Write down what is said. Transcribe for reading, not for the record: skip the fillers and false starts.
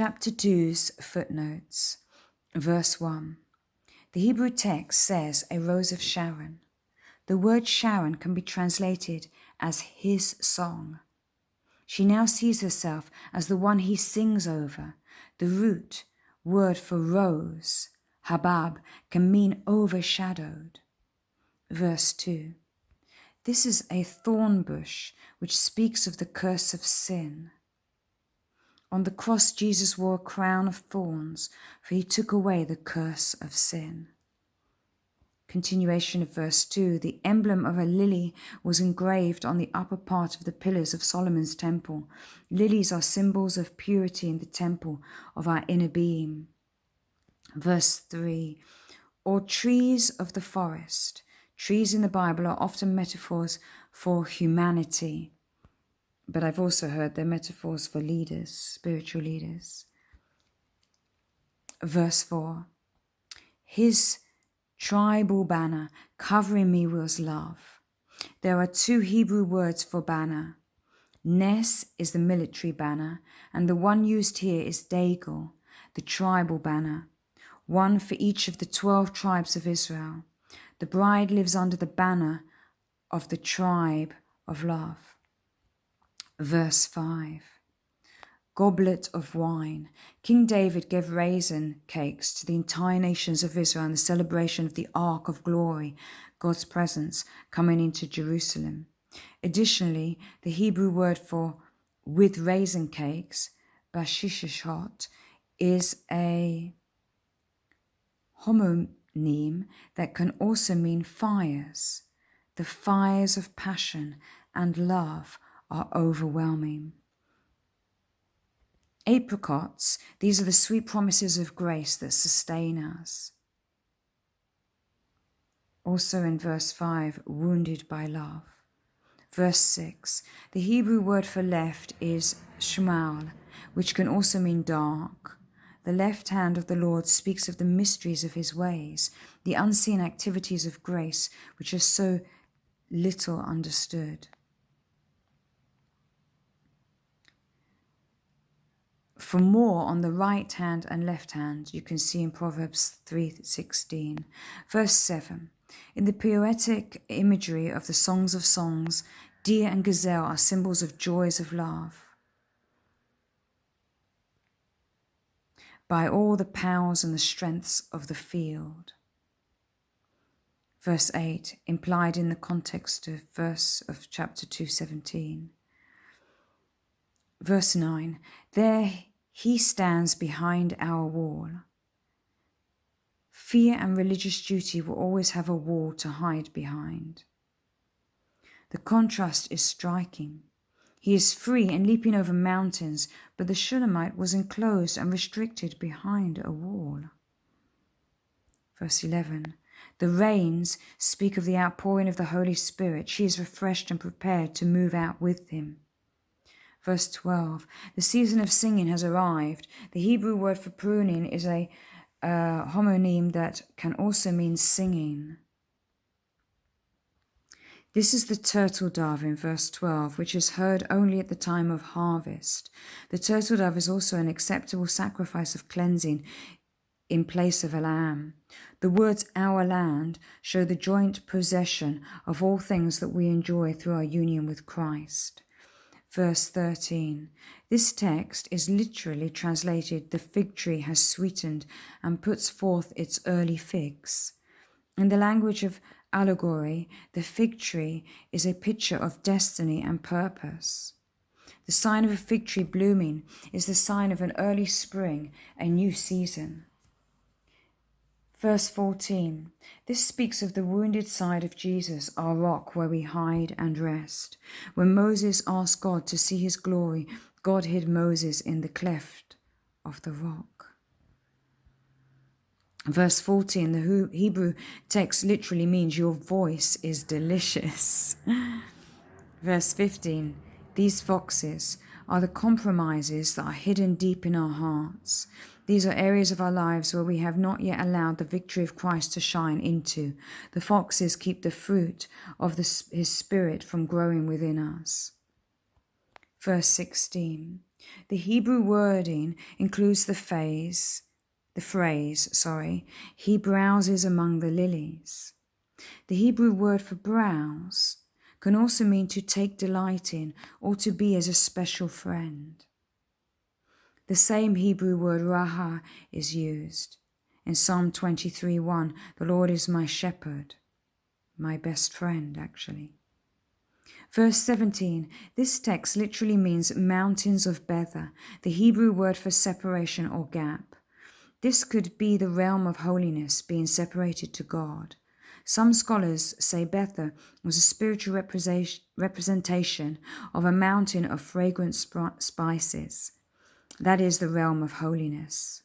Chapter 2's Footnotes. Verse 1. The Hebrew text says a rose of Sharon. The word Sharon can be translated as his song. She now sees herself as the one he sings over. The root word for rose, habab, can mean overshadowed. Verse 2. This is a thorn bush which speaks of the curse of sin. On the cross, Jesus wore a crown of thorns, for he took away the curse of sin. Continuation of verse 2, the emblem of a lily was engraved on the upper part of the pillars of Solomon's temple. Lilies are symbols of purity in the temple of our inner being. Verse 3, or trees of the forest. Trees in the Bible are often metaphors for humanity, but I've also heard they're metaphors for leaders, spiritual leaders. Verse 4, his tribal banner covering me was love. There are two Hebrew words for banner. Nes is the military banner, and the one used here is Dagel, the tribal banner, one for each of the 12 tribes of Israel. The bride lives under the banner of the tribe of love. Verse 5, goblet of wine. King David gave raisin cakes to the entire nations of Israel in the celebration of the Ark of Glory, God's presence coming into Jerusalem. Additionally, the Hebrew word for with raisin cakes, bashishashot, is a homonym that can also mean fires. The fires of passion and love are overwhelming. Apricots, these are the sweet promises of grace that sustain us. Also in verse 5, wounded by love. Verse 6, the Hebrew word for left is shmuel, which can also mean dark. The left hand of the Lord speaks of the mysteries of his ways, the unseen activities of grace, which are so little understood. For more on the right hand and left hand, you can see in Proverbs 3:16. Verse 7. In the poetic imagery of the Songs of Songs, deer and gazelle are symbols of joys of love. By all the powers and the strengths of the field. Verse 8, implied in the context of chapter 2:17. Verse 9, there he stands behind our wall. Fear and religious duty will always have a wall to hide behind. The contrast is striking. He is free and leaping over mountains, but the Shulamite was enclosed and restricted behind a wall. Verse 11, the rains speak of the outpouring of the Holy Spirit. She is refreshed and prepared to move out with him. Verse 12, the season of singing has arrived. The Hebrew word for pruning is a homonym that can also mean singing. This is the turtle dove in verse 12, which is heard only at the time of harvest. The turtle dove is also an acceptable sacrifice of cleansing in place of a lamb. The words our land show the joint possession of all things that we enjoy through our union with Christ. Verse 13. This text is literally translated, the fig tree has sweetened and puts forth its early figs. In the language of allegory, the fig tree is a picture of destiny and purpose. The sign of a fig tree blooming is the sign of an early spring, a new season. Verse 14, this speaks of the wounded side of Jesus, our rock where we hide and rest. When Moses asked God to see his glory, God hid Moses in the cleft of the rock. Verse 14, the Hebrew text literally means your voice is delicious. Verse 15, these foxes are the compromises that are hidden deep in our hearts. These are areas of our lives where we have not yet allowed the victory of Christ to shine into. The foxes keep the fruit of his Spirit from growing within us. Verse 16. The Hebrew wording includes the phrase, he browses among the lilies. The Hebrew word for browse can also mean to take delight in or to be as a special friend. The same Hebrew word raha is used. In Psalm 23:1, the Lord is my shepherd, my best friend actually. Verse 17, this text literally means mountains of Bether, the Hebrew word for separation or gap. This could be the realm of holiness being separated to God. Some scholars say Bether was a spiritual representation of a mountain of fragrant spices. That is the realm of holiness.